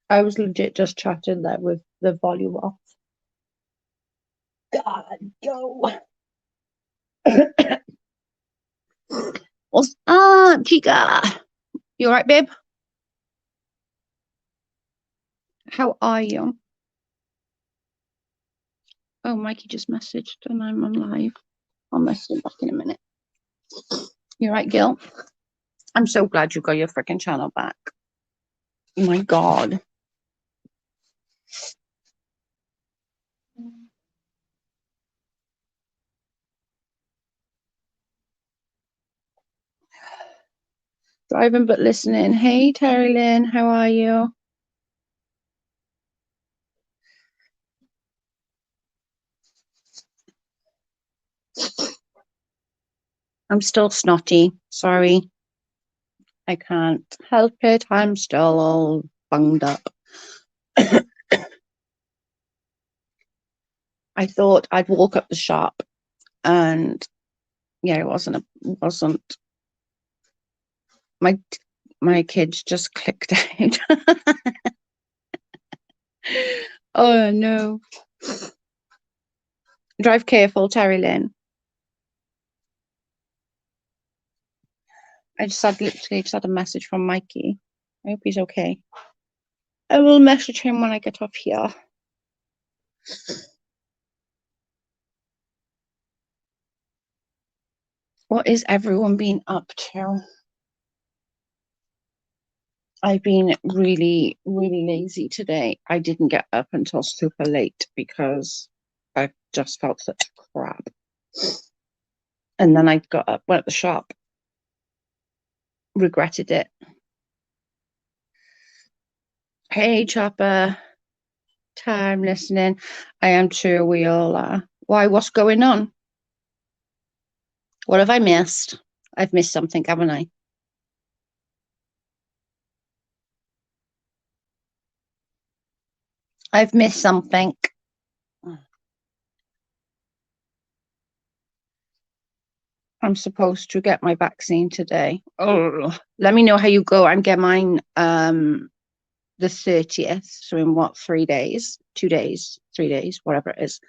I was legit just chatting there with the volume off. God, go. What's up, Chica? You alright, babe? How are you? Oh, Mikey just messaged and I'm on live. I'll message him back in a minute. You alright, Gil? I'm so glad you got your freaking channel back. Oh my God. Driving but listening. Hey, Terry Lynn, how are you? I'm still snotty. Sorry. I can't help it. I'm still all bunged up. I thought I'd walk up the shop and yeah, it wasn't my kids just clicked out. Oh no. Drive careful, Terry Lynn. I just had a message from Mikey. I hope he's okay. I will message him when I get off here. What is everyone been up to? I've been really, really lazy today. I didn't get up until super late because I just felt such crap. And then I got up, went to the shop, regretted it. Hey, Chopper. Time listening. I am too. We all are. Why? What's going on? What have I missed? I've missed something, haven't I? I've missed something. I'm supposed to get my vaccine today. Oh, let me know how you go. I'm getting mine the 30th. So in what, 3 days? 2 days, 3 days, whatever it is.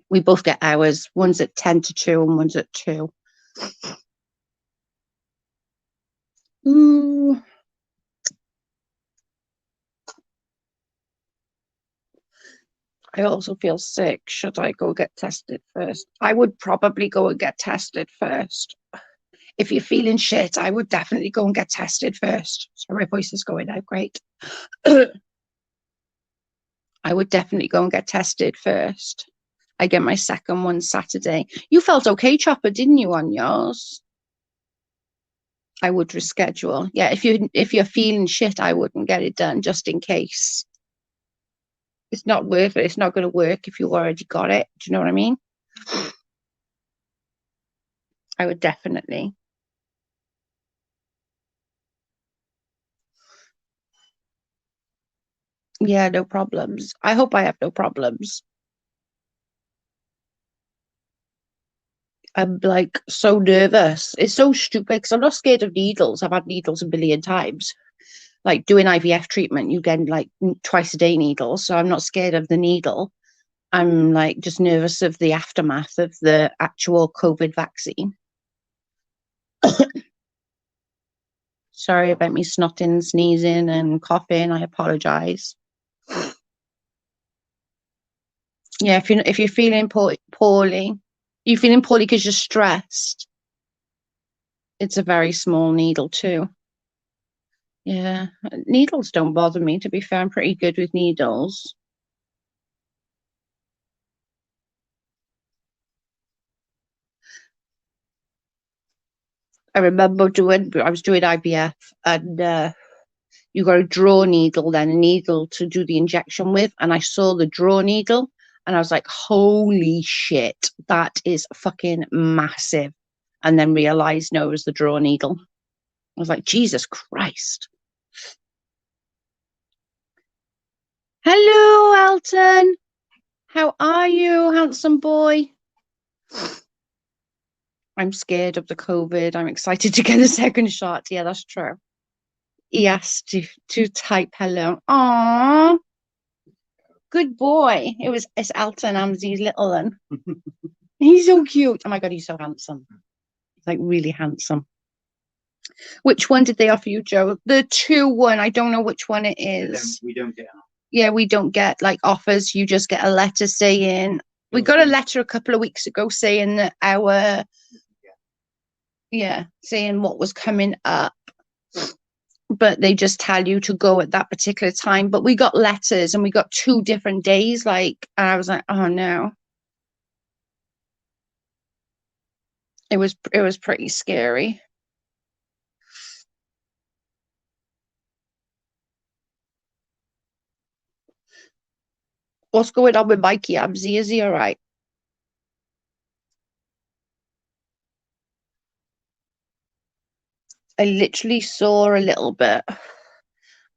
We both get ours. One's at 10 to 2 and one's at 2. Ooh. I also feel sick. Should I go get tested first? I would probably go and get tested first. If you're feeling shit, I would definitely go and get tested first. Sorry, my voice is going out great. I would definitely go and get tested first. I get my second one Saturday. You felt okay, Chopper, didn't you, on yours? I would reschedule. Yeah, if you're feeling shit, I wouldn't get it done just in case. It's not worth it. It's not going to work if you already got it. Do you know what I mean? I would definitely. Yeah, no problems. I hope I have no problems. I'm like so nervous. It's so stupid because I'm not scared of needles. I've had needles a billion times. Like doing IVF treatment, you get like twice a day needles. So I'm not scared of the needle. I'm like just nervous of the aftermath of the actual COVID vaccine. Sorry about me snotting, sneezing, and coughing. I apologize. Yeah, if you're feeling poorly, you're feeling poorly because you're stressed. It's a very small needle too. Yeah, needles don't bother me. To be fair, I'm pretty good with needles. I was doing IVF and you got a draw needle, then a needle to do the injection with. And I saw the draw needle and I was like, holy shit, that is fucking massive. And then realized, no, it was the draw needle. I was like, Jesus Christ. Hello, Elton. How are you, handsome boy? I'm scared of the COVID. I'm excited to get a second shot. Yeah, that's true. He asked to type hello. Aww, good boy. It's Elton Amzi's little one. He's so cute. Oh my God, he's so handsome. He's like really handsome. Which one did they offer you, Joe? The 2-1. I don't know which one it is. We don't get. Yeah, we don't get like offers. You just get a letter saying. We got a letter a couple of weeks ago saying that saying what was coming up. But they just tell you to go at that particular time. But we got letters and we got 2 different days. Like, and I was like, oh no. It was pretty scary. What's going on with Mikey Absy? Is he all right? I literally saw a little bit.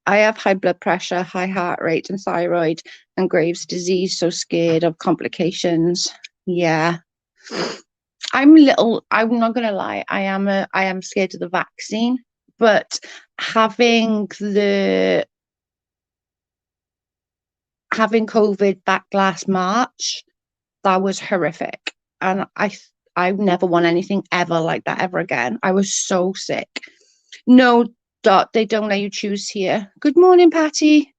I have high blood pressure, high heart rate, and thyroid, and Graves' disease. So scared of complications. Yeah, I'm not gonna lie. I am scared of the vaccine, but having COVID back last March, that was horrific, and I never want anything ever like that ever again. I was so sick. No, Dot, they don't let you choose here. Good morning, Patty.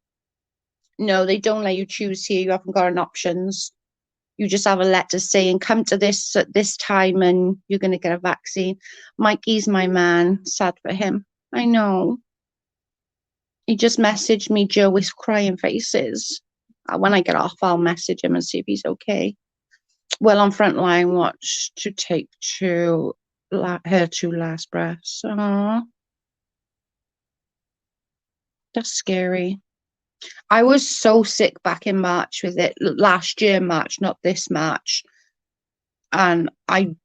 No, they don't let you choose here. You haven't got an options. You just have a letter saying, come to this at this time and you're going to get a vaccine. Mikey's my man. Sad for him. I know. He just messaged me, Joe, with crying faces. When I get off, I'll message him and see if he's okay. Well, on Frontline Watch to take her 2 last breaths. Aww. That's scary. I was so sick back in March with it. Last year, March, not this March. And I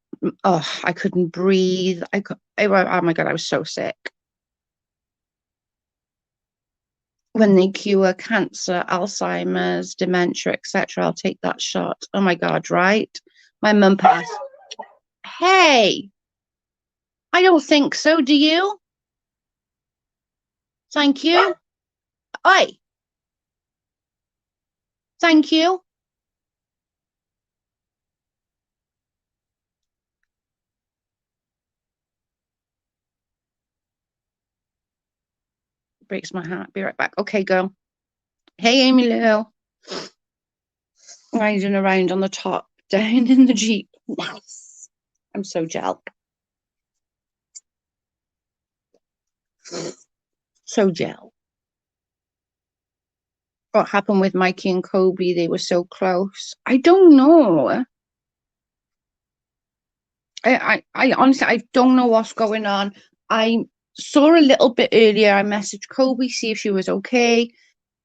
couldn't breathe. Oh my God, I was so sick. When they cure cancer, Alzheimer's, dementia, etc., I'll take that shot. Oh my God, right? My mum passed. Hey, I don't think so. Do you? Thank you. Oi. Thank you. Breaks my heart. Be right back. Okay, girl. Hey, Amy Lou. Riding around on the top, down in the Jeep. Nice. I'm so gel. So gel. What happened with Mikey and Kobe? They were so close. I don't know. I honestly, I don't know what's going on. I saw a little bit earlier. I messaged Kobe, see if she was okay.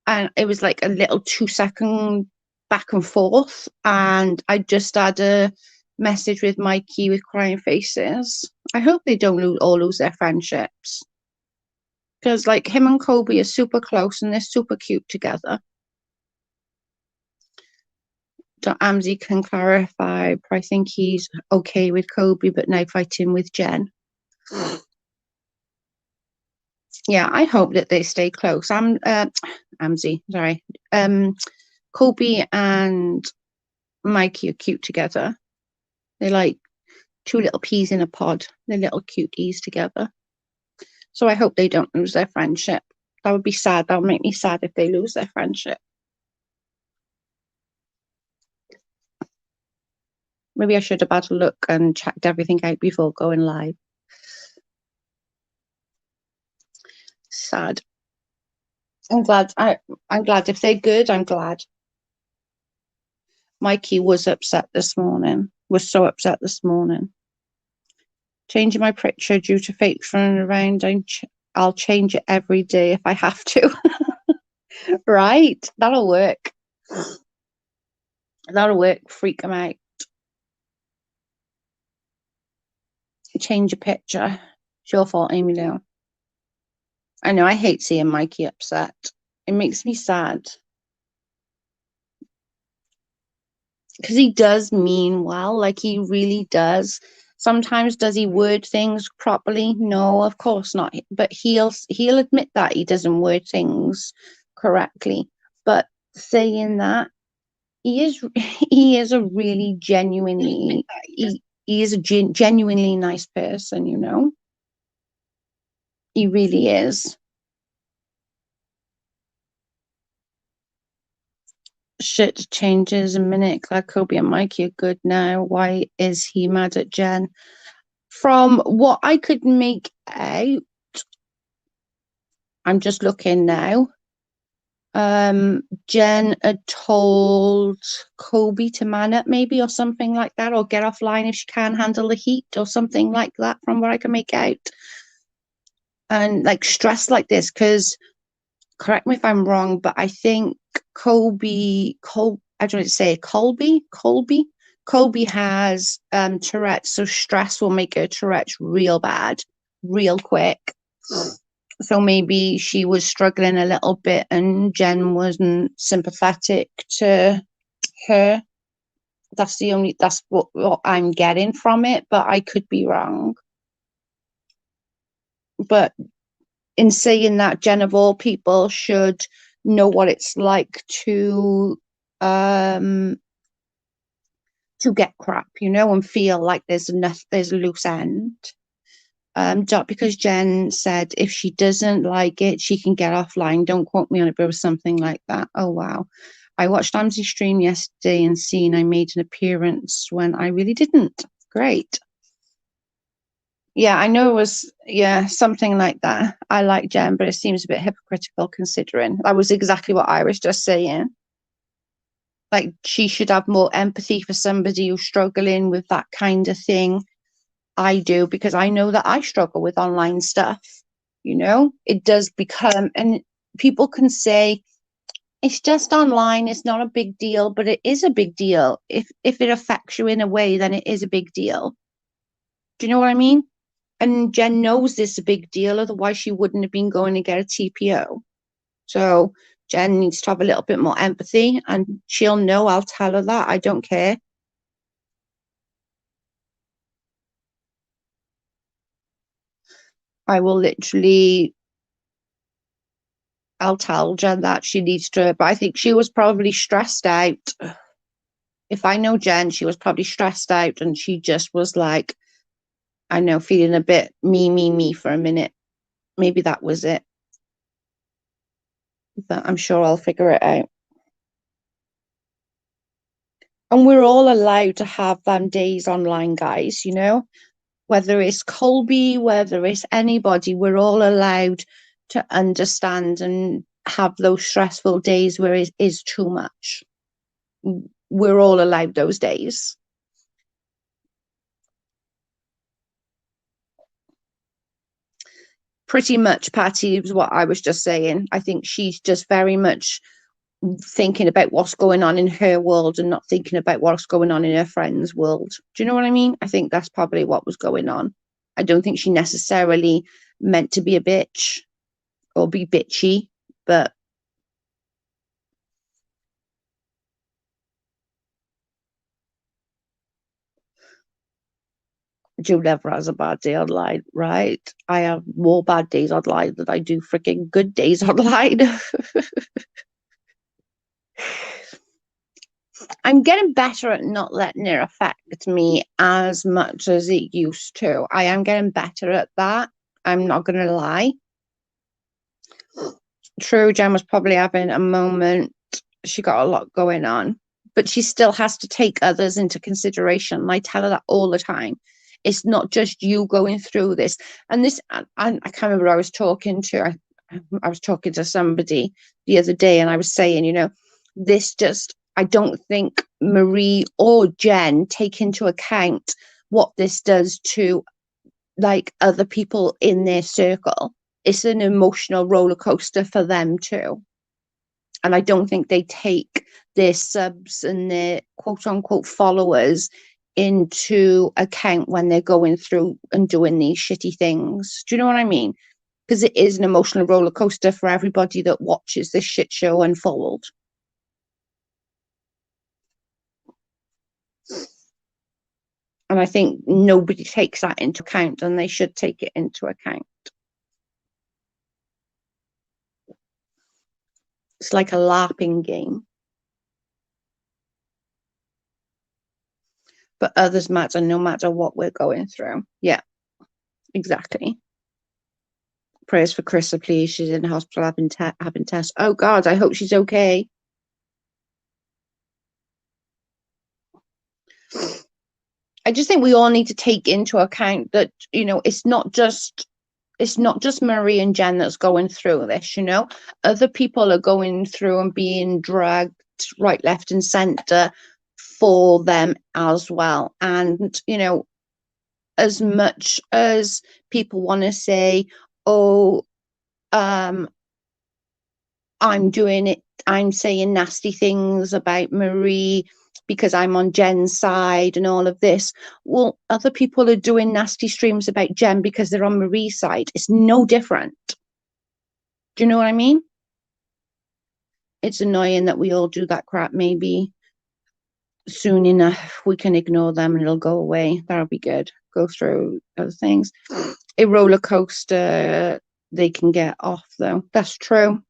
And it was like a little 2-second back and forth. And I just had a message with Mikey with crying faces. I hope they don't all lose their friendships. Because like him and Kobe are super close and they're super cute together. Amzi can clarify, but I think he's okay with Kobe, but now fighting with Jen. Yeah, I hope that they stay close. Amzi, sorry. Kobe and Mikey are cute together. They're like 2 little peas in a pod. They're little cuties together. So I hope they don't lose their friendship. That would be sad. That would make me sad if they lose their friendship. Maybe I should have had a look and checked everything out before going live. Sad. I'm glad if they're good, I'm glad. Mikey was upset this morning. Was so upset this morning. Changing my picture due to fakes running around. I'll change it every day if I have to. Right? That'll work. That'll work. Freak them out. Change a picture. It's your fault, Amy Lou. I know, I hate seeing Mikey upset. It makes me sad. Because he does mean well. Like, he really does. Sometimes does he word things properly? No, of course not. But he'll admit that he doesn't word things correctly. But saying that, he is a really genuinely he is a genuinely nice person, you know. He really is. Shit changes a minute. Glad Kobe and Mikey are good now. Why is he mad at Jen? From what I could make out, I'm just looking now. Jen had told Kobe to man up, maybe, or something like that, or get offline if she can't handle the heat, or something like that, from what I can make out. And like stress like this, because correct me if I'm wrong, but I think I don't know to say Colby has Tourette's, so stress will make her Tourette's real bad, real quick. So maybe she was struggling a little bit and Jen wasn't sympathetic to her. That's what I'm getting from it, but I could be wrong. But in saying that, Jen of all people should know what it's like to get crap, you know, and feel like there's a loose end. Because Jen said if she doesn't like it, she can get offline. Don't quote me on it, but it was something like that. Oh wow. I watched Amzi's stream yesterday and seen I made an appearance when I really didn't. Great. Yeah, I know it was something like that. I like Jen, but it seems a bit hypocritical considering that was exactly what I was just saying. Like she should have more empathy for somebody who's struggling with that kind of thing. I do, because I know that I struggle with online stuff. You know, it does become, and people can say it's just online, it's not a big deal, but it is a big deal. If it affects you in a way, then it is a big deal. Do you know what I mean? And Jen knows this is a big deal, otherwise she wouldn't have been going to get a TPO. So Jen needs to have a little bit more empathy, and she'll know. I'll tell her that. I don't care. I will literally, I'll tell Jen that she needs to, but I think she was probably stressed out. If I know Jen, she was probably stressed out and she just was like, I know, feeling a bit me for a minute. Maybe that was it. But I'm sure I'll figure it out. And we're all allowed to have them days online, guys, you know? Whether it's Colby, whether it's anybody, we're all allowed to understand and have those stressful days where it is too much. We're all allowed those days. Pretty much, Patty, is what I was just saying. I think she's just very much thinking about what's going on in her world and not thinking about what's going on in her friend's world. Do you know what I mean? I think that's probably what was going on. I don't think she necessarily meant to be a bitch or be bitchy, but Joe never has a bad day online, right? I have more bad days online than I do freaking good days online. I'm getting better at not letting it affect me as much as it used to. I am getting better at that. I'm not going to lie. True, Jen was probably having a moment. She got a lot going on, but she still has to take others into consideration. And I tell her that all the time. It's not just you going through this. And this, I can't remember who I was talking to. I was talking to somebody the other day and I was saying, you know, this just, I don't think Marie or Jen take into account what this does to like other people in their circle. It's an emotional roller coaster for them too. And I don't think they take their subs and their quote unquote followers into account when they're going through and doing these shitty things. Do you know what I mean? Because it is an emotional roller coaster for everybody that watches this shit show unfold. And I think nobody takes that into account, and they should take it into account. It's like a LARPing game. But others matter no matter what we're going through. Yeah, exactly. Prayers for Krista, please. She's in the hospital having tests. Oh, God, I hope she's okay. I just think we all need to take into account that, it's not just Marie and Jen that's going through this, other people are going through and being dragged right, left and center for them as well. And, as much as people want to say, oh, I'm doing it, I'm saying nasty things about Marie because I'm on Jen's side and all of this. Well, other people are doing nasty streams about Jen because they're on Marie's side. It's no different. Do you know what I mean? It's annoying that we all do that crap. Maybe soon enough we can ignore them and it'll go away. That'll be good. Go through other things. A roller coaster they can get off, though. That's true.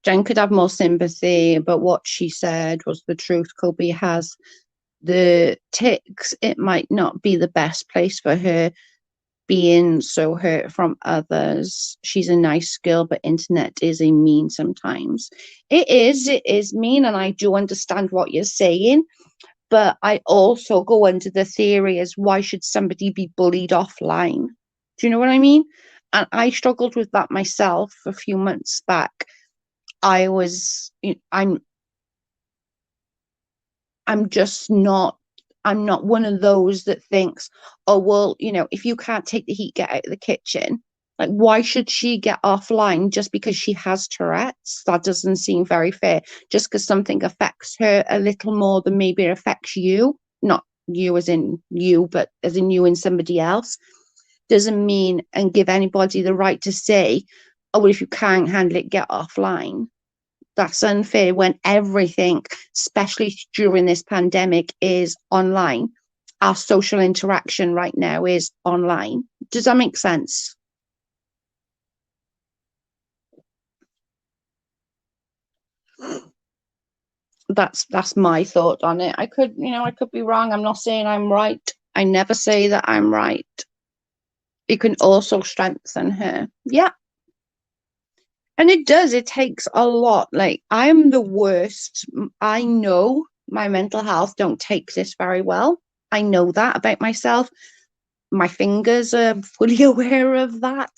Jen could have more sympathy, but what she said was the truth. Kobe has the tics. It might not be the best place for her, being so hurt from others. She's a nice girl, but internet is a mean sometimes. It is mean, and I do understand what you're saying, but I also go under the theory as why should somebody be bullied offline? Do you know what I mean? And I struggled with that myself a few months back. I'm just not, I'm not one of those that thinks, oh, well, if you can't take the heat, get out of the kitchen. Like, why should she get offline just because she has Tourette's? That doesn't seem very fair. Just because something affects her a little more than maybe it affects you, not you as in you, but as in you and somebody else, doesn't mean and give anybody the right to say, oh, well, if you can't handle it, get offline. That's unfair when everything, especially during this pandemic, is online. Our social interaction right now is online. Does that make sense? That's my thought on it. I could be wrong. I'm not saying I'm right. I never say that I'm right. It can also strengthen her. Yeah. And it does. It takes a lot. Like, I'm the worst. I know my mental health don't take this very well. I know that about myself. My fingers are fully aware of that.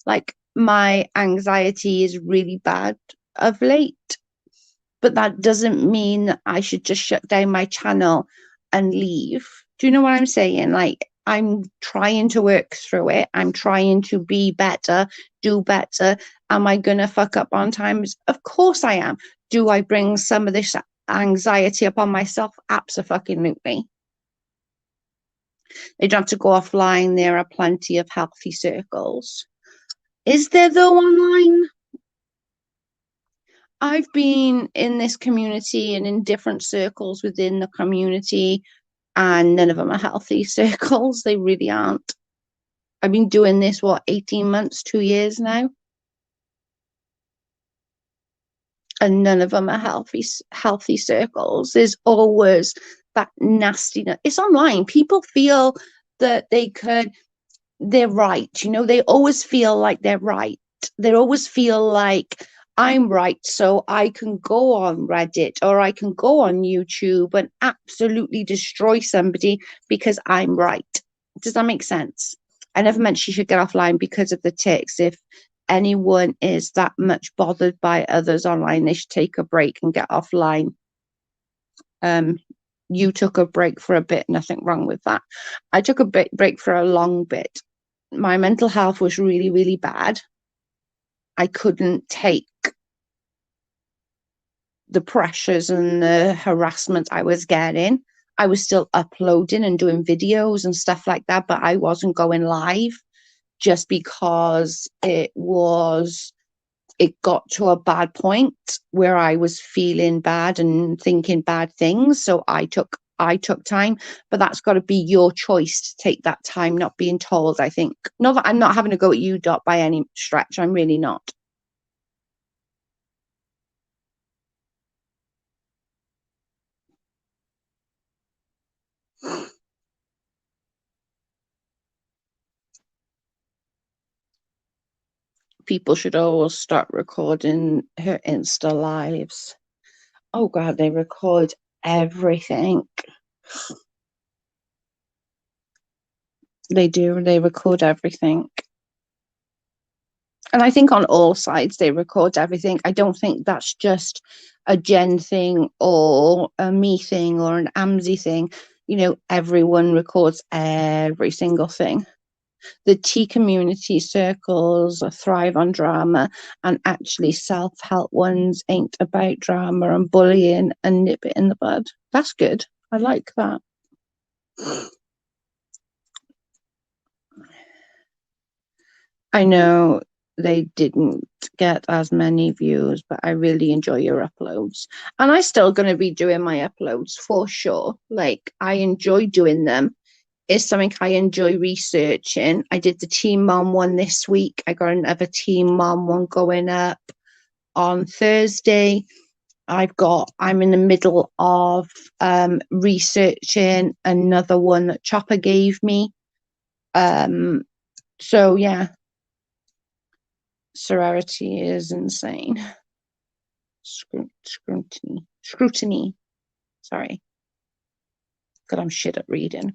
Like, my anxiety is really bad of late. But that doesn't mean that I should just shut down my channel and leave. Do you know what I'm saying? Like, I'm trying to work through it. I'm trying to be better, do better. Am I going to fuck up on times? Of course I am. Do I bring some of this anxiety upon myself? Absolutely. They don't have to go offline. There are plenty of healthy circles. Is there, though, online? I've been in this community and in different circles within the community, and none of them are healthy circles. They really aren't. I've been doing this, 18 months, 2 years now, and none of them are healthy circles. There's always that nastiness. It's online. People feel that they're right. They always feel like they're right. They always feel like I'm right, so I can go on Reddit or I can go on YouTube and absolutely destroy somebody because I'm right. Does that make sense? I never meant she should get offline because of the tics. If anyone is that much bothered by others online, they should take a break and get offline. You took a break for a bit, nothing wrong with that. I took a break for a long bit. My mental health was really, really bad. I couldn't take the pressures and the harassment I was getting. I was still uploading and doing videos and stuff like that, but I wasn't going live just because it got to a bad point where I was feeling bad and thinking bad things. So I took I took time, but that's got to be your choice to take that time, not being told, I think. Not that I'm not having a go at you, Dot, by any stretch. I'm really not. People should always start recording her Insta lives. Oh God, they record everything. They do. They record everything. And I think on all sides they record everything. I don't think that's just a Jen thing or a me thing or an Amsy thing. You know, everyone records every single thing. The tea community circles thrive on drama, and actually self-help ones ain't about drama and bullying and nip it in the bud. That's good. I like that. I know they didn't get as many views, but I really enjoy your uploads. And I'm still going to be doing my uploads for sure. Like, I enjoy doing them. It's something I enjoy researching. I did the Team Mom one this week. I got another Team Mom one going up on Thursday. I'm in the middle of researching another one that Chopper gave me. So yeah, sorority is insane. Scrutiny. Sorry, God, I'm shit at reading.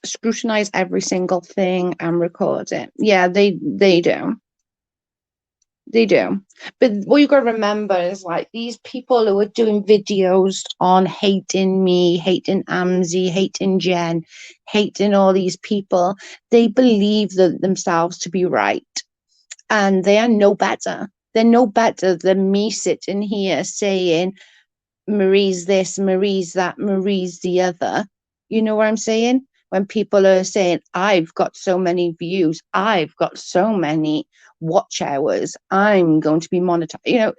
Scrutinize every single thing and record it. Yeah, they do. They do. But what you got to remember is like these people who are doing videos on hating me, hating Amzi, hating Jen, hating all these people, they believe themselves to be right. And they are no better. They're no better than me sitting here saying, Marie's this, Marie's that, Marie's the other. You know what I'm saying? When people are saying, I've got so many views, I've got so many watch hours, I'm going to be monetized. You know,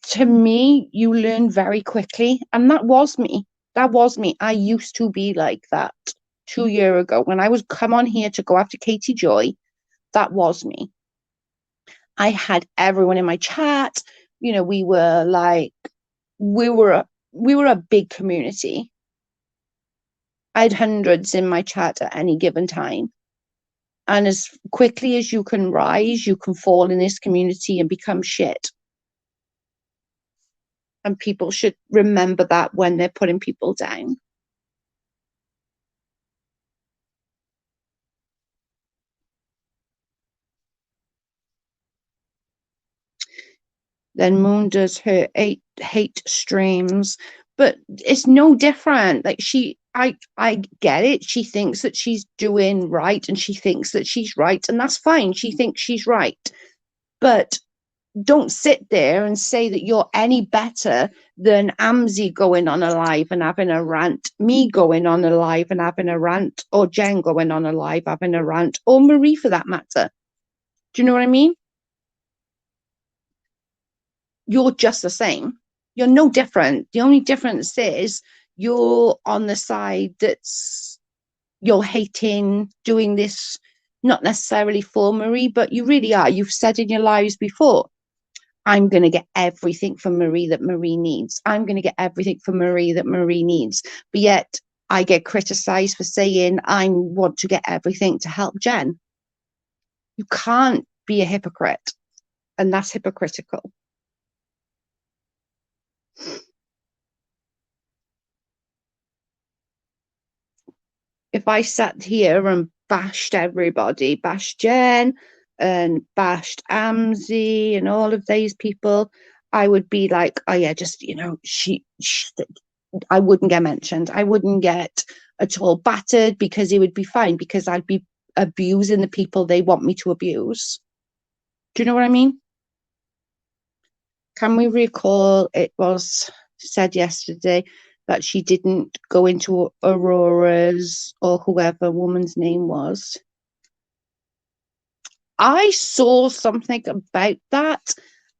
to me, you learn very quickly. And that was me. That was me. I used to be like that 2 years ago when I was come on here to go after Katie Joy. That was me. I had everyone in my chat. You know, we were a big community. I had hundreds in my chat at any given time. And as quickly as you can rise, you can fall in this community and become shit. And people should remember that when they're putting people down. Then Moon does her hate streams, but it's no different. Like I get it. She thinks that she's doing right, and she thinks that she's right, and that's fine. She thinks she's right, but don't sit there and say that you're any better than Amzi going on a live and having a rant, me going on a live and having a rant, or Jen going on a live having a rant, or Marie for that matter. Do you know what I mean? You're just the same. You're no different. The only difference is you're on the side that's you're hating doing this, not necessarily for Marie, but you really are. You've said in your lives before, I'm going to get everything from Marie that Marie needs. I'm going to get everything from Marie that Marie needs. But yet I get criticized for saying I want to get everything to help Jen. You can't be a hypocrite, and that's hypocritical. If I sat here and bashed everybody, bashed Jen and bashed Amzi and all of these people, I would be like, oh yeah, just I wouldn't get mentioned. I wouldn't get at all battered because it would be fine because I'd be abusing the people they want me to abuse. Do you know what I mean? Can we recall it was said yesterday that she didn't go into Aurora's or whoever woman's name was? I saw something about that,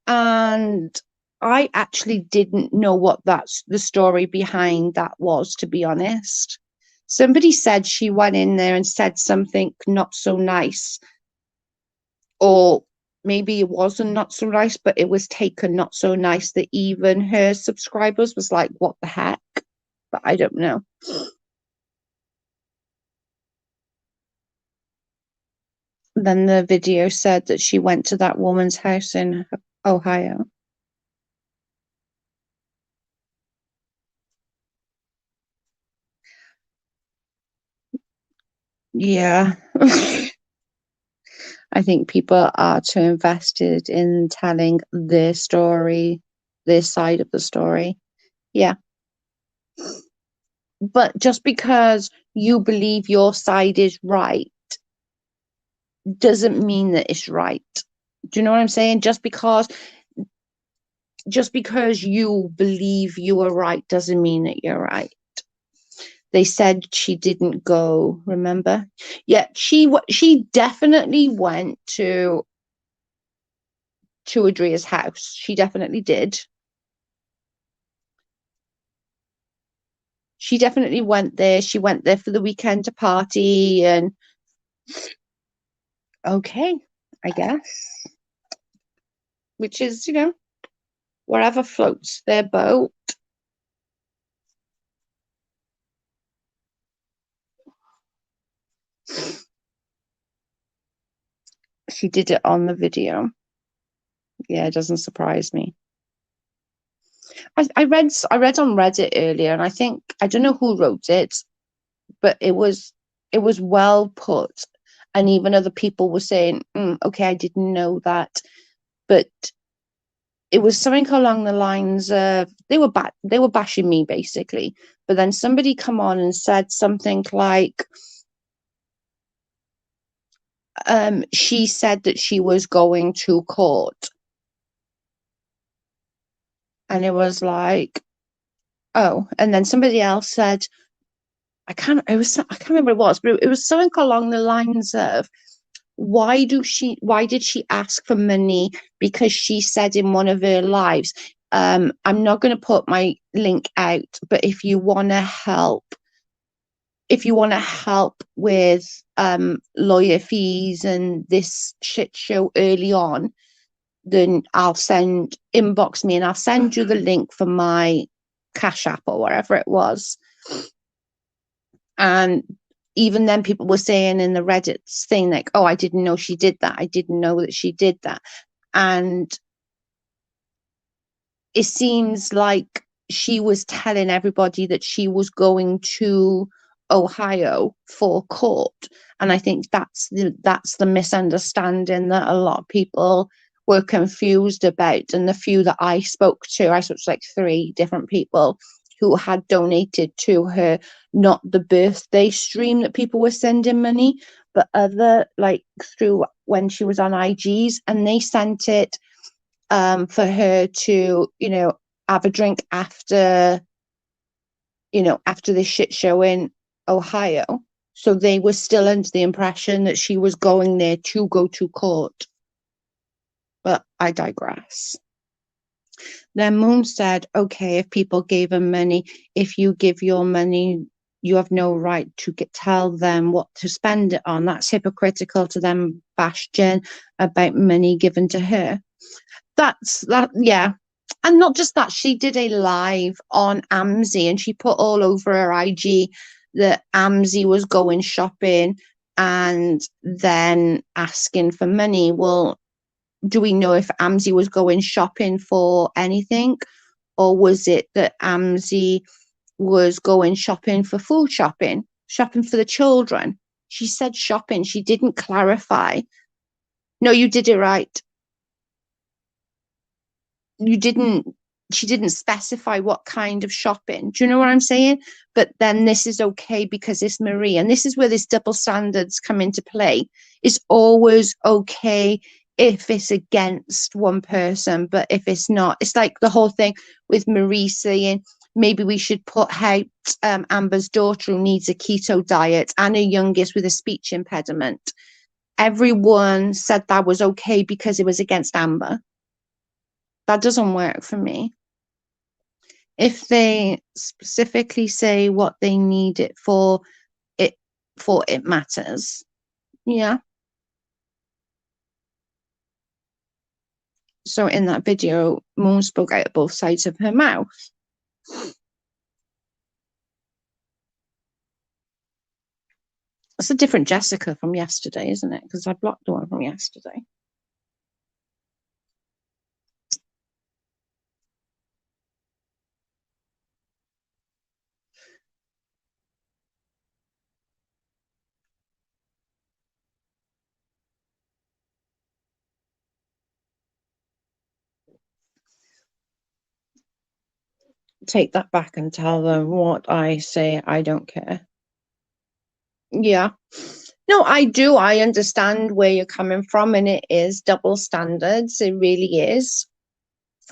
and I actually didn't know what that's the story behind that was, to be honest. Somebody said she went in there and said something not so nice, or maybe it wasn't not so nice, but it was taken not so nice that even her subscribers was like, what the heck? But I don't know. Then the video said that she went to that woman's house in Ohio. Yeah. I think people are too invested in telling their story, their side of the story. Yeah. But just because you believe your side is right doesn't mean that it's right. Do you know what I'm saying? Just because you believe you are right doesn't mean that you're right. They said she didn't go, remember? Yeah, she definitely went to Adria's house. She definitely did. She definitely went there. She went there for the weekend to party and okay, I guess. Which is, wherever floats their boat. She did it on the video. Yeah, it doesn't surprise me. I read on Reddit earlier, and I think I don't know who wrote it, but it was well put, and even other people were saying, "Okay, I didn't know that," but it was something along the lines of they were bashing me basically, but then somebody come on and said something like, she said that she was going to court, and it was like, oh, and then somebody else said, I can't remember what it was, but it was something along the lines of, why did she ask for money? Because she said in one of her lives, I'm not going to put my link out, but if you want to help with lawyer fees and this shit show early on, then inbox me and I'll send you the link for my Cash App or whatever it was. And even then, people were saying in the Reddit thing, like, oh, I didn't know she did that. I didn't know that she did that. And it seems like she was telling everybody that she was going to Ohio for court. And I think that's the misunderstanding that a lot of people were confused about. And the few that I spoke to like 3 different people who had donated to her, not the birthday stream that people were sending money, but other, like, through when she was on IGs, and they sent it for her to, have a drink after this shit show in Ohio. So they were still under the impression that she was going there to go to court. But I digress. Then Moon said, okay, if people gave her money, if you give your money, you have no right to tell them what to spend it on. That's hypocritical to them bash Jen about money given to her. Yeah. And not just that, she did a live on Amzi and she put all over her IG that Amzi was going shopping and then asking for money. Well, do we know if Amzi was going shopping for anything, or was it that Amzi was going shopping for food shopping for the children? She said shopping. She didn't clarify. No, you did it right. She didn't specify what kind of shopping. Do you know what I'm saying? But then this is okay because it's Marie, and this is where this double standards come into play. It's always okay if it's against one person, but if it's not, it's like the whole thing with Marie saying maybe we should put out Amber's daughter who needs a keto diet and her youngest with a speech impediment. Everyone said that was okay because it was against Amber. That doesn't work for me. If they specifically say what they need it, it matters. Yeah. So in that video, Moon spoke out of both sides of her mouth. It's a different Jessica from yesterday, isn't it? Because I blocked the one from yesterday. Take that back and tell them what I say. I don't care. Yeah. No, I do. I understand where you're coming from, and it is double standards. It really is.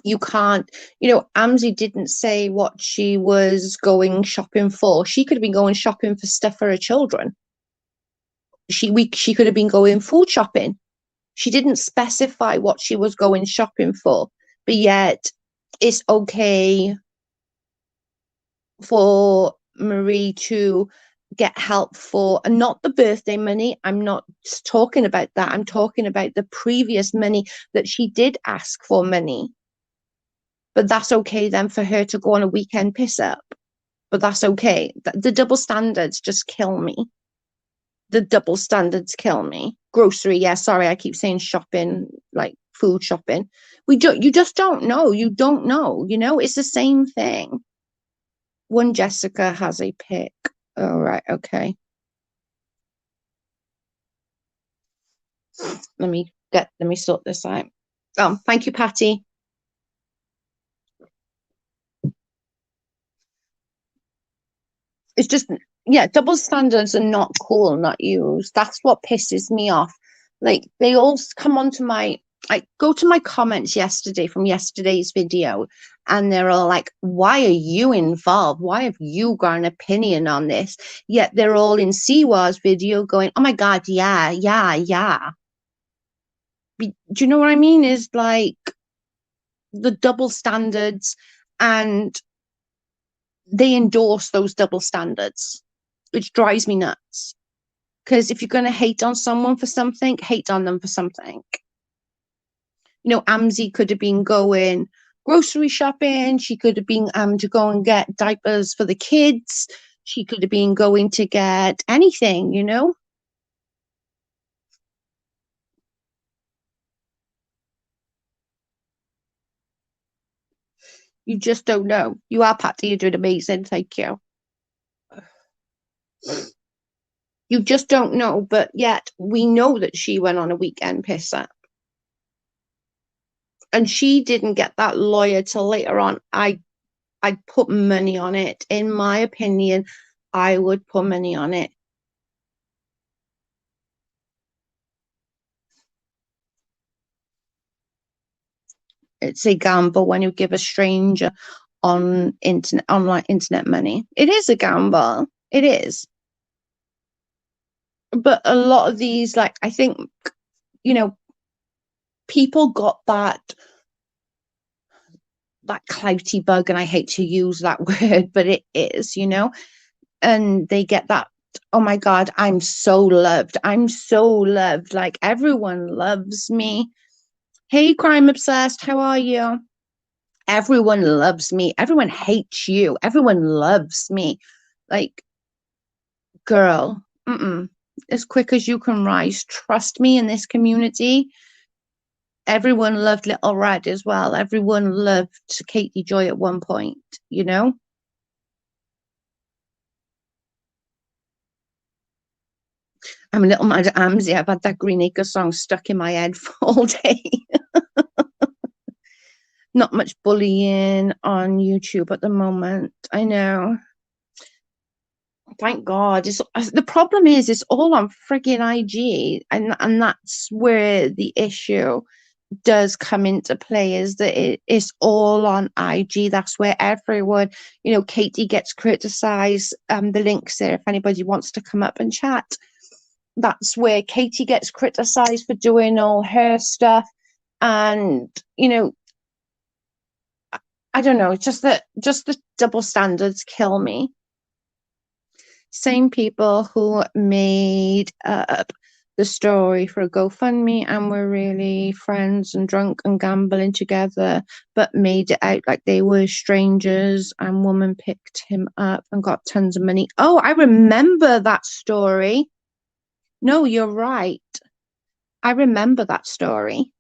You can't, Amzi didn't say what she was going shopping for. She could have been going shopping for stuff for her children. She could have been going food shopping. She didn't specify what she was going shopping for, but yet it's okay for Marie to get help for, and not the birthday money. I'm not talking about that. I'm talking about the previous money that she did ask for money. But that's okay then for her to go on a weekend piss up. But that's okay. The double standards just kill me. The double standards kill me. Grocery, yeah, sorry, I keep saying shopping, like food shopping. You just don't know. You don't know, it's the same thing. One Jessica has a pick. All right, okay. Let me sort this out. Oh, thank you, Patty. It's just, yeah, double standards are not cool, not used. That's what pisses me off. Like, they all come onto I go to my comments yesterday from yesterday's video, and they're all like, why are you involved? Why have you got an opinion on this? Yet they're all in Siwa's video going, oh my God, yeah, yeah, yeah. Do you know what I mean? Is like the double standards, and they endorse those double standards, which drives me nuts. Because if you're going to hate on someone for something, hate on them for something. Amzi could have been going grocery shopping. She could have been to go and get diapers for the kids. She could have been going to get anything, You just don't know. You are, Patty. You're doing amazing. Thank you. You just don't know, but yet we know that she went on a weekend piss up. And she didn't get that lawyer till later on. I'd put money on it. In my opinion, I would put money on it. It's a gamble when you give a stranger online internet money. It is a gamble. It is. But a lot of these, like, I think, people got that clouty bug, and I hate to use that word, but it is, and they get that, oh my God, I'm so loved. I'm so loved. Like, everyone loves me. Hey, Crime Obsessed, how are you? Everyone loves me. Everyone hates you. Everyone loves me. Like, girl, as quick as you can rise. Trust me, in this community, everyone loved Little Red as well. Everyone loved Katie Joy at one point, I'm a little mad at Amzi. I've had that Green Acre song stuck in my head for all day. Not much bullying on YouTube at the moment. I know. Thank God. The problem is it's all on frigging IG, and that's where the issue does come into play, is that it's all on IG. That's where everyone, Katie gets criticized. The link's there if anybody wants to come up and chat. That's where Katie gets criticized for doing all her stuff. And, I don't know, just the double standards kill me. Same people who made up the story for a GoFundMe and were really friends and drunk and gambling together, but made it out like they were strangers, and woman picked him up and got tons of money. Oh, I remember that story. No, you're right. I remember that story.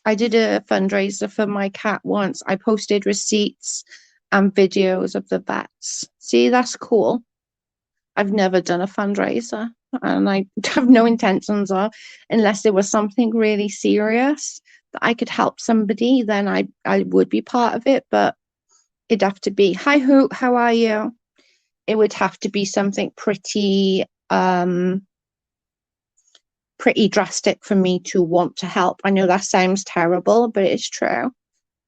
I did a fundraiser for my cat once. I posted receipts and videos of the vets. See, that's cool. I've never done a fundraiser and I have no intentions of, unless there was something really serious that I could help somebody, then I would be part of it. But it'd have to be, hi Hoot, how are you? It would have to be something pretty drastic for me to want to help. I know that sounds terrible, but it's true.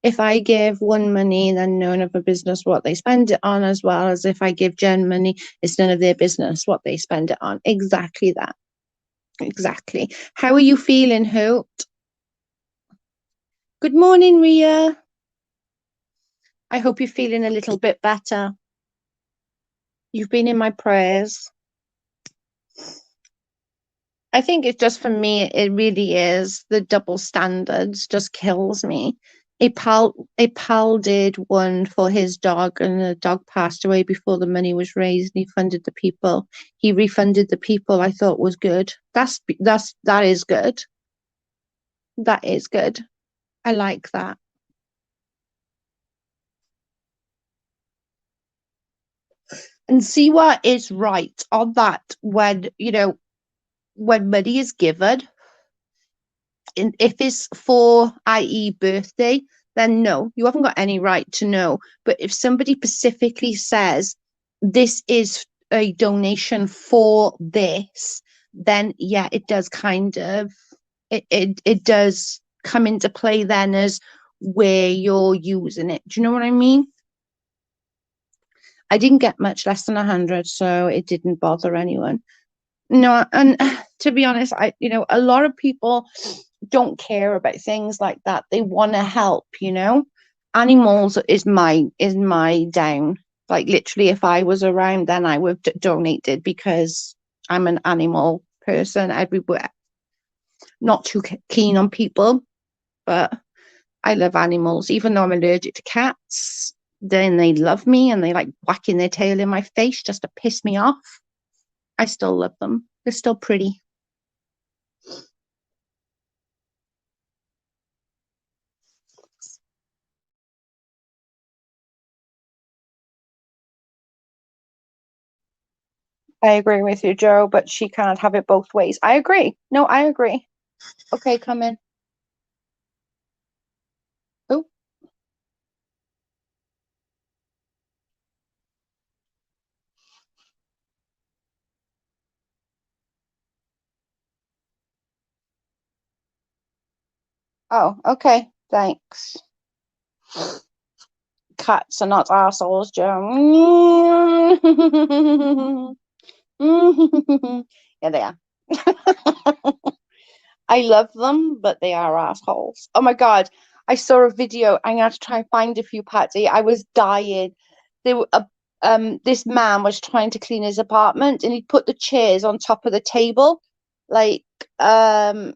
If I give one money, then none of the business what they spend it on, as well as if I give Jen money, it's none of their business what they spend it on. Exactly that. Exactly. How are you feeling, Hoot? Good morning, Ria. I hope you're feeling a little bit better. You've been in my prayers. I think it's just for me, it really is the double standards just kills me. A pal did one for his dog, and the dog passed away before the money was raised. And he funded the people. He refunded the people. I thought was good. That is good. That is good. I like that. And see what is right on that when when money is given, if it's for, i.e., birthday, then no, you haven't got any right to know. But if somebody specifically says this is a donation for this, then yeah, it does kind of it does come into play then as where you're using it. Do you know what I mean? I didn't get much less than 100, so it didn't bother anyone. No, and to be honest, a lot of people don't care about things like that. They want to help. Animals is my down. Like literally, if I was around, then I would donated because I'm an animal person. I'd be not too keen on people, but I love animals. Even though I'm allergic to cats, then they love me and they like whacking their tail in my face just to piss me off. I still love them. They're still pretty. I agree with you, Joe, but she can't have it both ways. I agree. No, I agree. Okay, come in. Oh, oh, okay. Thanks. Cats are not assholes, Joe. Yeah, they are. I love them, but they are assholes. Oh my God. I saw a video. I'm going to try and find a few, Patsy. I was dying. They were, this man was trying to clean his apartment and he put the chairs on top of the table, like um,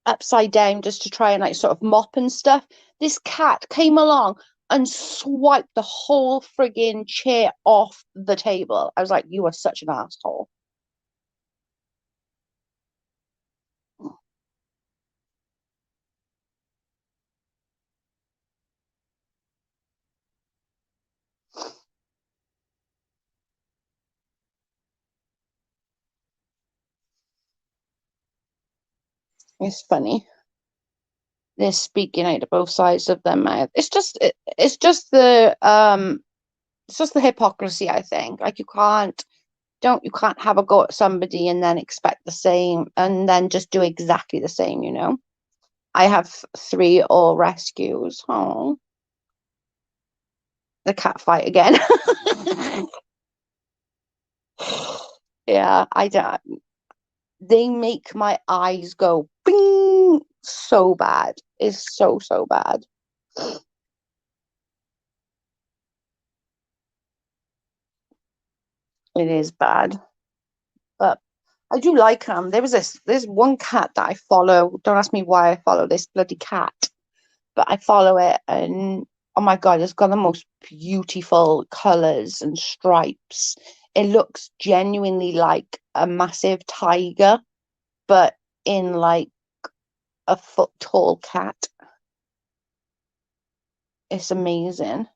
upside down, just to try and like sort of mop and stuff. This cat came along and swiped the whole friggin' chair off the table. I was like, you are such an asshole. It's funny. They're speaking out of both sides of their mouth. It's just the hypocrisy, I think. Like you can't have a go at somebody and then expect the same and then just do exactly the same. I have three all rescues. Oh, the cat fight again. Yeah, I don't. They make my eyes go bing so bad. It's so, so bad. It is bad. But I do like them. There's one cat that I follow. Don't ask me why I follow this bloody cat, but I follow it, and oh my God, it's got the most beautiful colors and stripes. It looks genuinely like a massive tiger, but in like a foot tall cat. It's amazing.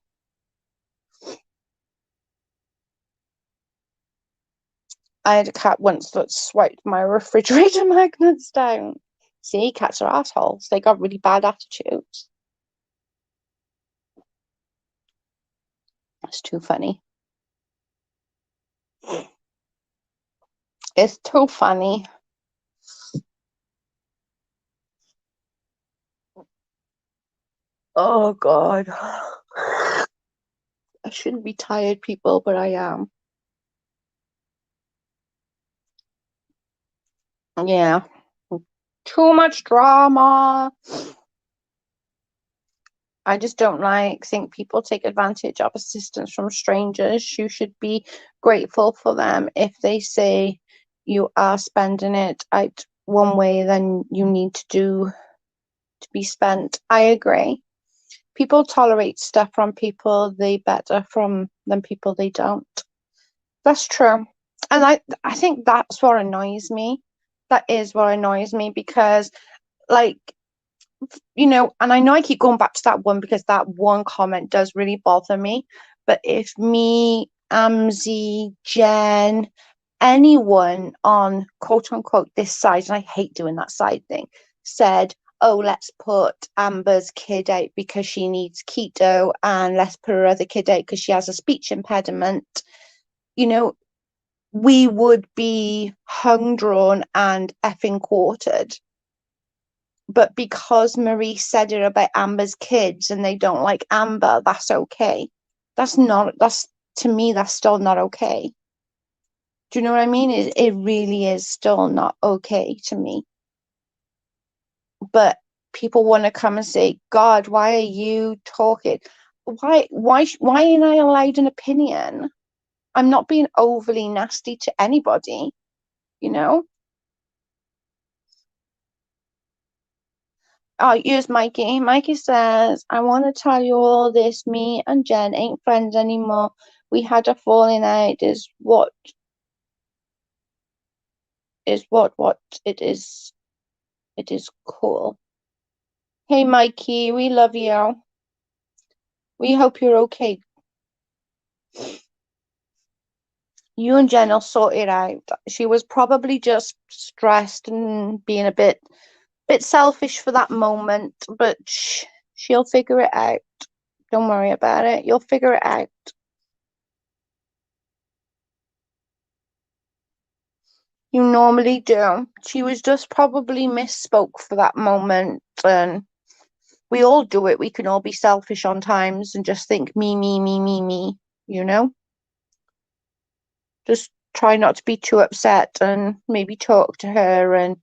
I had a cat once that swiped my refrigerator magnets down. See, cats are assholes. They got really bad attitudes. It's too funny. It's too funny. Oh God. I shouldn't be tired, people, but I am. Yeah. Too much drama. I just don't think people take advantage of assistance from strangers. You should be grateful for them. If they say you are spending it out one way, then you need to be spent. I agree. People tolerate stuff from people they better from than people they don't. That's true. And I think that's what annoys me. That is what annoys me because like and I know I keep going back to that one because that one comment does really bother me. But if me, Amzi, Jen, anyone on quote unquote this side, and I hate doing that side thing, said, oh, let's put Amber's kid out because she needs keto, and let's put her other kid out because she has a speech impediment, you know, we would be hung, drawn, and effing quartered. But because Marie said it about Amber's kids and they don't like Amber, that's okay. That's to me, that's still not okay. Do you know what I mean? It really is still not okay to me. But people want to come and say, God, why are you talking? Why ain't I allowed an opinion? I'm not being overly nasty to anybody, you know? Oh, here's Mikey. Mikey says, I want to tell you all this. Me and Jen ain't friends anymore. We had a falling out, what it is. It is cool. Hey, Mikey, we love you. We hope you're okay. You and Jen will sort it out. She was probably just stressed and being a bit selfish for that moment, but she'll figure it out. Don't worry about it. You'll figure it out. You normally do. She was just probably misspoke for that moment. And we all do it. We can all be selfish on times and just think me, me, me, me, me, you know? Just try not to be too upset and maybe talk to her and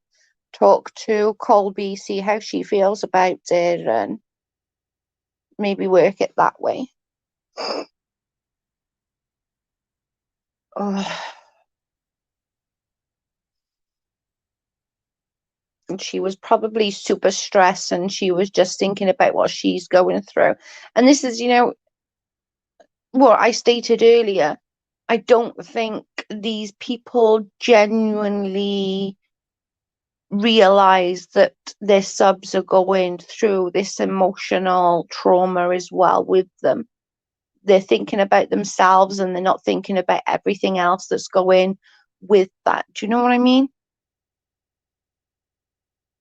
talk to Colby, see how she feels about it and maybe work it that way. Oh, and she was probably super stressed and she was just thinking about what she's going through. And this is, what I stated earlier. I don't think these people genuinely realize that their subs are going through this emotional trauma as well with them. They're thinking about themselves and they're not thinking about everything else that's going with that. Do you know what I mean?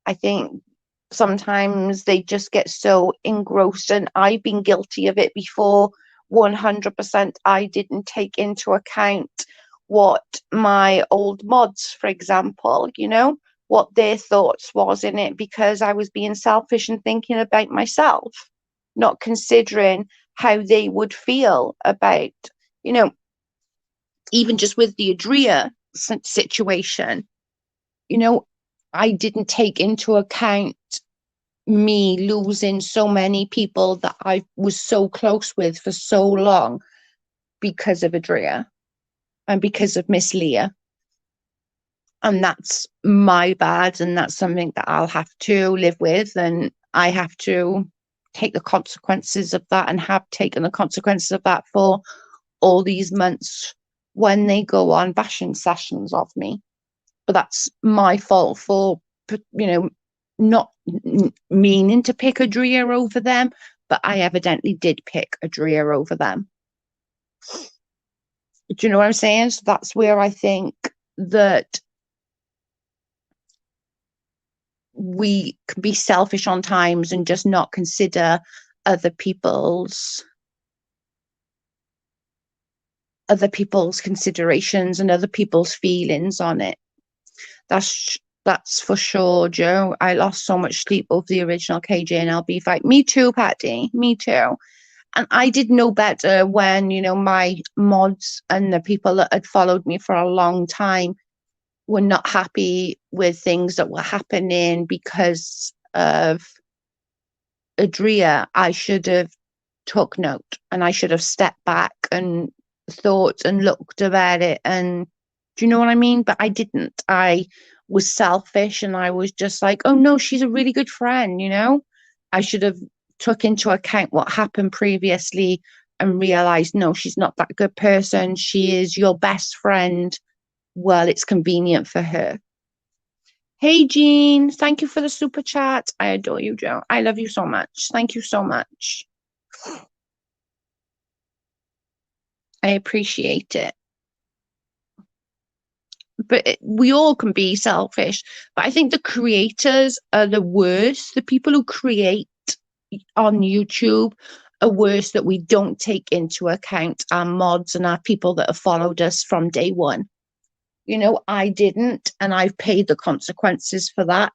I think sometimes they just get so engrossed, and I've been guilty of it before. 100% I didn't take into account what my old mods, for example, what their thoughts was in it because I was being selfish and thinking about myself, not considering how they would feel about, you know, even just with the Adria situation. I didn't take into account me losing so many people that I was so close with for so long because of Adria and because of Miss Leah. And that's my bad, and that's something that I'll have to live with, and I have to take the consequences of that, and have taken the consequences of that for all these months when they go on bashing sessions of me. But that's my fault for, not meaning to pick Adria over them, but I evidently did pick Adria over them. Do you know what I'm saying? So that's where I think that we can be selfish on times and just not consider other people's considerations and other people's feelings on it. That's for sure, Joe. I lost so much sleep over the original KJ and LB fight. Me too, Patty. Me too. And I did know better when, my mods and the people that had followed me for a long time were not happy with things that were happening because of Adria. I should have took note, and I should have stepped back and thought and looked about it. And do you know what I mean? But I didn't. I was selfish, and I was just like, oh no, she's a really good friend. I should have took into account what happened previously and realized, no, she's not that good person. She is your best friend. Well, it's convenient for her. Hey, Jean, thank you for the super chat. I adore you, Joe. I love you so much. Thank you so much. I appreciate it. But we all can be selfish. But I think the creators are the worst. The people who create on YouTube are worse, that we don't take into account our mods and our people that have followed us from day one. I didn't, and I've paid the consequences for that.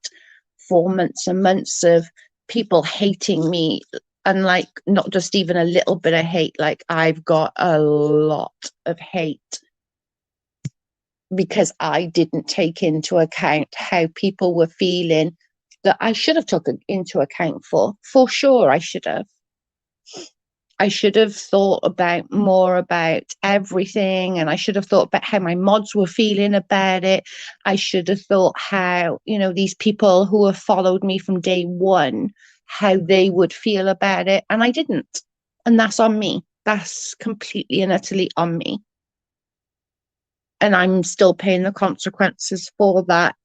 4 months and months of people hating me, and like not just even a little bit of hate, like I've got a lot of hate because I didn't take into account how people were feeling, that I should have taken into account for sure. I should have thought about more about everything, and I should have thought about how my mods were feeling about it. I should have thought how, these people who have followed me from day one, how they would feel about it. And I didn't. And that's on me. That's completely and utterly on me. And I'm still paying the consequences for that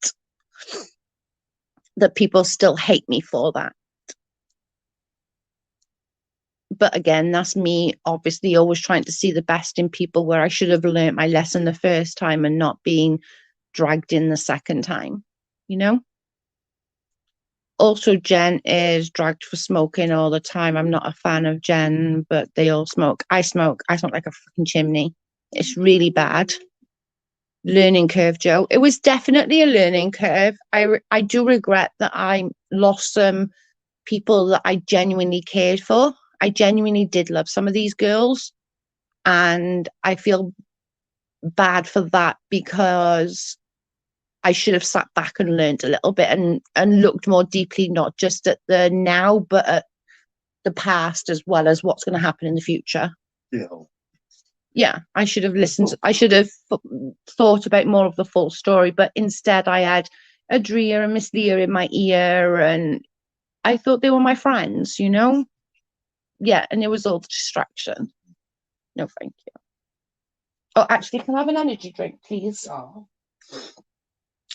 people still hate me for that. But again, that's me obviously always trying to see the best in people, where I should have learned my lesson the first time and not being dragged in the second time, Also, Jen is dragged for smoking all the time. I'm not a fan of Jen, but they all smoke. I smoke like a fucking chimney. It's really bad. Learning curve, Joe. It was definitely a learning curve. I do regret that I lost some people that I genuinely cared for. I genuinely did love some of these girls, and I feel bad for that, because I should have sat back and learned a little bit and looked more deeply, not just at the now, but at the past, as well as what's going to happen in the future. Yeah, I should have listened. I should have thought about more of the full story, but instead I had Adria and Miss Leah in my ear, and I thought they were my friends, Yeah, and it was all distraction. No, thank you. Oh, actually, can I have an energy drink, please? Oh.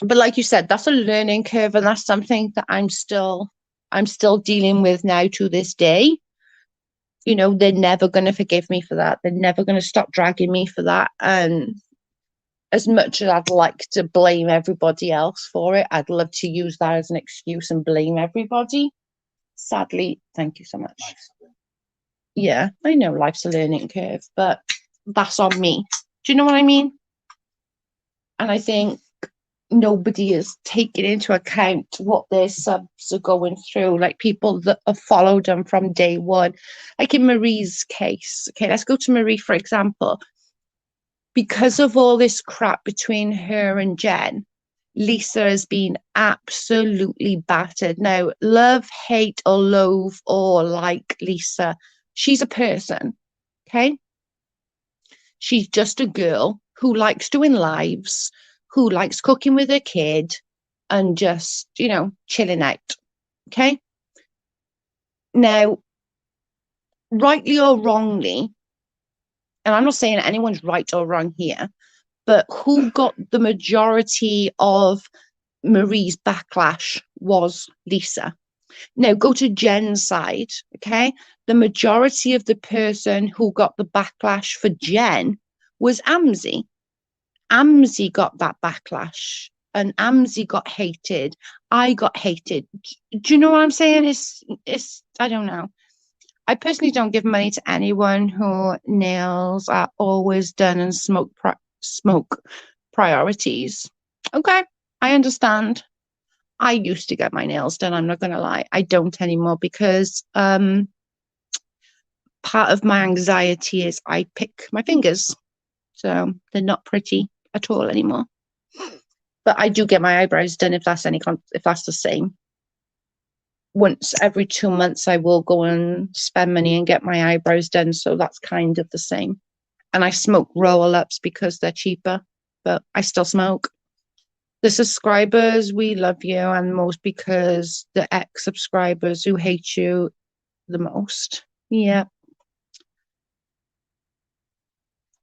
But like you said, that's a learning curve, and that's something that I'm still dealing with now to this day. They're never going to forgive me for that. They're never going to stop dragging me for that. And as much as I'd like to blame everybody else for it, I'd love to use that as an excuse and blame everybody. Sadly, thank you so much. Yeah, I know life's a learning curve, but that's on me. Do you know what I mean? And I think nobody is taking into account what their subs are going through, like people that have followed them from day one. Like in Marie's case, okay, let's go to Marie, for example. Because of all this crap between her and Jen, Lisa has been absolutely battered. Now, love, hate, or loathe, or like Lisa, she's a person, okay? She's just a girl who likes doing lives, who likes cooking with her kid and just, chilling out, okay? Now, rightly or wrongly, and I'm not saying anyone's right or wrong here, but who got the majority of Marie's backlash was Lisa. Now go to Jen's side, okay? The majority of the person who got the backlash for Jen was Amzi. Amzi got that backlash and Amzi got hated. I got hated. Do you know what I'm saying? It's I don't know. I personally don't give money to anyone who nails are always done and smoke priorities. Okay, I understand. I used to get my nails done. I'm not going to lie. I don't anymore because part of my anxiety is I pick my fingers. So they're not pretty at all anymore. But I do get my eyebrows done if that's if that's the same. Once every 2 months, I will go and spend money and get my eyebrows done. So that's kind of the same. And I smoke roll ups because they're cheaper, but I still smoke. The subscribers, we love you, and most because the ex subscribers who hate you the most. Yeah.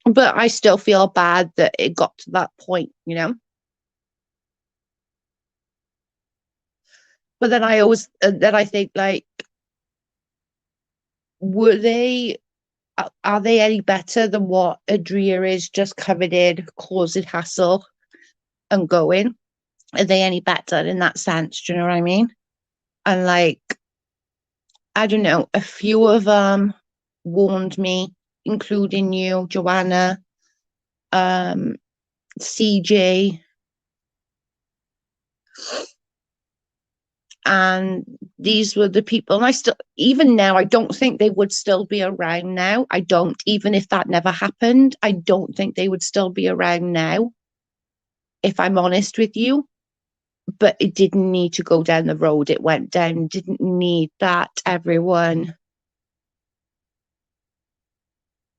But I still feel bad that it got to that point. But then I always, then I think, like, were they, are they any better than what Adria is, just covered in, causing hassle and going? Are they any better in that sense? Do you know what I mean? And like, I don't know, a few of them warned me, including you, Joanna, um, CJ, and these were the people. And I still, even now, I don't think they would still be around now. I don't, even if that never happened, I don't think they would still be around now, if I'm honest with you. But it didn't need to go down the road it went down. Didn't need that, everyone.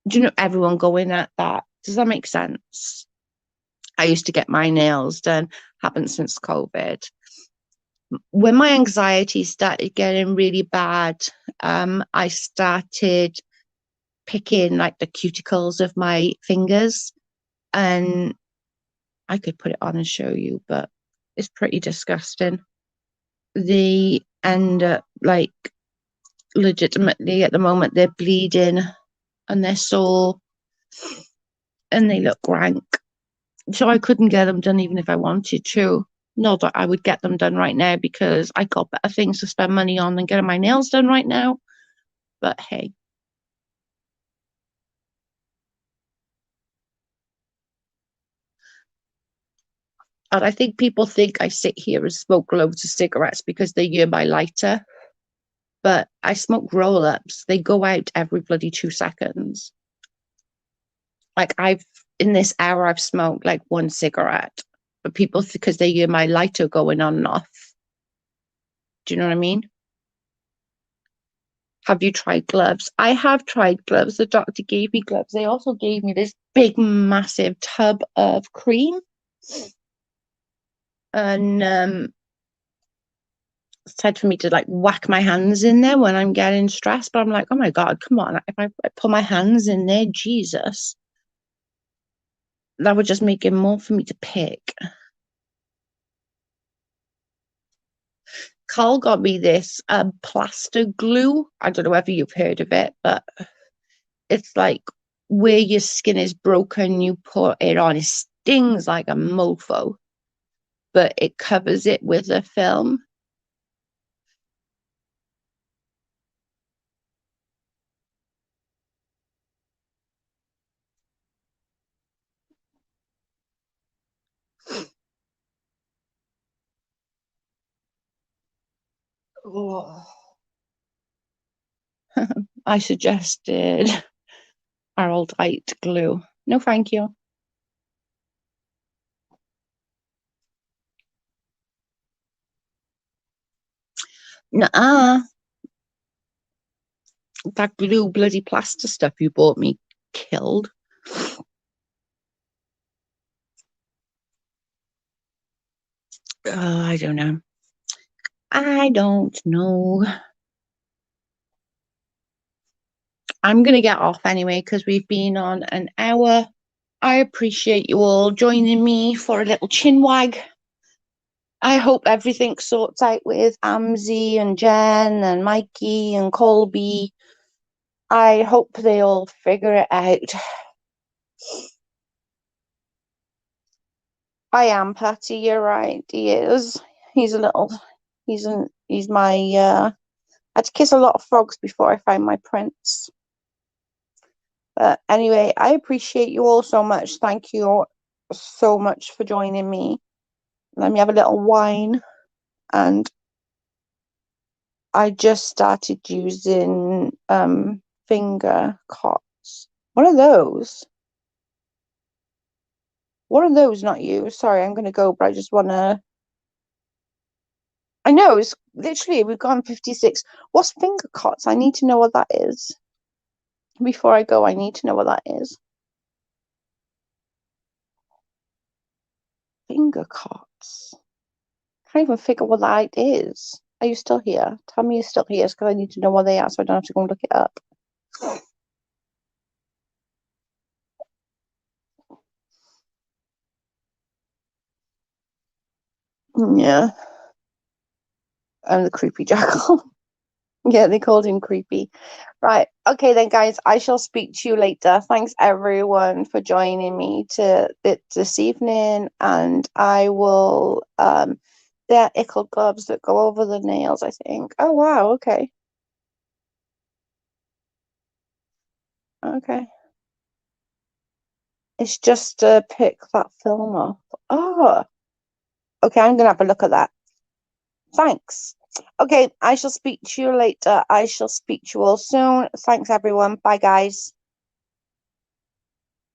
Do you know, everyone going at that? Does that make sense? I used to get my nails done, haven't since COVID. When my anxiety started getting really bad, I started picking like the cuticles of my fingers, and I could put it on and show you, but it's pretty disgusting. They end up like legitimately at the moment they're bleeding and they're sore and they look rank. So I couldn't get them done even if I wanted to. Not that I would get them done right now because I got better things to spend money on than getting my nails done right now. But hey. And I think people think I sit here and smoke loads of cigarettes because they hear my lighter. But I smoke roll ups. They go out every bloody 2 seconds. Like in this hour, I've smoked like one cigarette. But people, because they hear my lighter going on and off. Do you know what I mean? Have you tried gloves? I have tried gloves. The doctor gave me gloves. They also gave me this big, massive tub of cream. And said for me to like whack my hands in there when I'm getting stressed. But I'm like, oh my God, come on. If I put my hands in there, Jesus, that would just make it more for me to pick. Carl got me this plaster glue. I don't know whether you've heard of it, but it's like where your skin is broken, you put it on. It stings like a mofo, but it covers it with a film. Oh. I suggested our old white glue. No, thank you. Nuh-uh. That glue bloody plaster stuff you bought me killed. I don't know. I don't know. I'm going to get off anyway because we've been on an hour. I appreciate you all joining me for a little chin wag. I hope everything sorts out with Amzi and Jen and Mikey and Colby. I hope they all figure it out. I am Patty, you're right. He is. He's my I had to kiss a lot of frogs before I found my prince. But anyway, I appreciate you all so much. Thank you all so much for joining me. Let me have a little wine. And I just started using finger cots. What are those? What are those? Not you. Sorry, I'm gonna go, but I just wanna. I know it's literally we've gone 56. What's finger cots? I need to know what that is. Before I go, I need to know what that is. Finger cots. Can't even figure what that is. Are you still here? Tell me you're still here because I need to know what they are so I don't have to go and look it up. Yeah. I'm the creepy jackal. Yeah, they called him creepy. Right. Okay then, guys. I shall speak to you later. Thanks everyone for joining me this evening, and I will they're ickle gloves that go over the nails, I think. Oh wow, okay. Okay. It's just to pick that film up. Oh, okay, I'm gonna have a look at that. Thanks. Okay, I shall speak to you later. I shall speak to you all soon. Thanks everyone. Bye guys.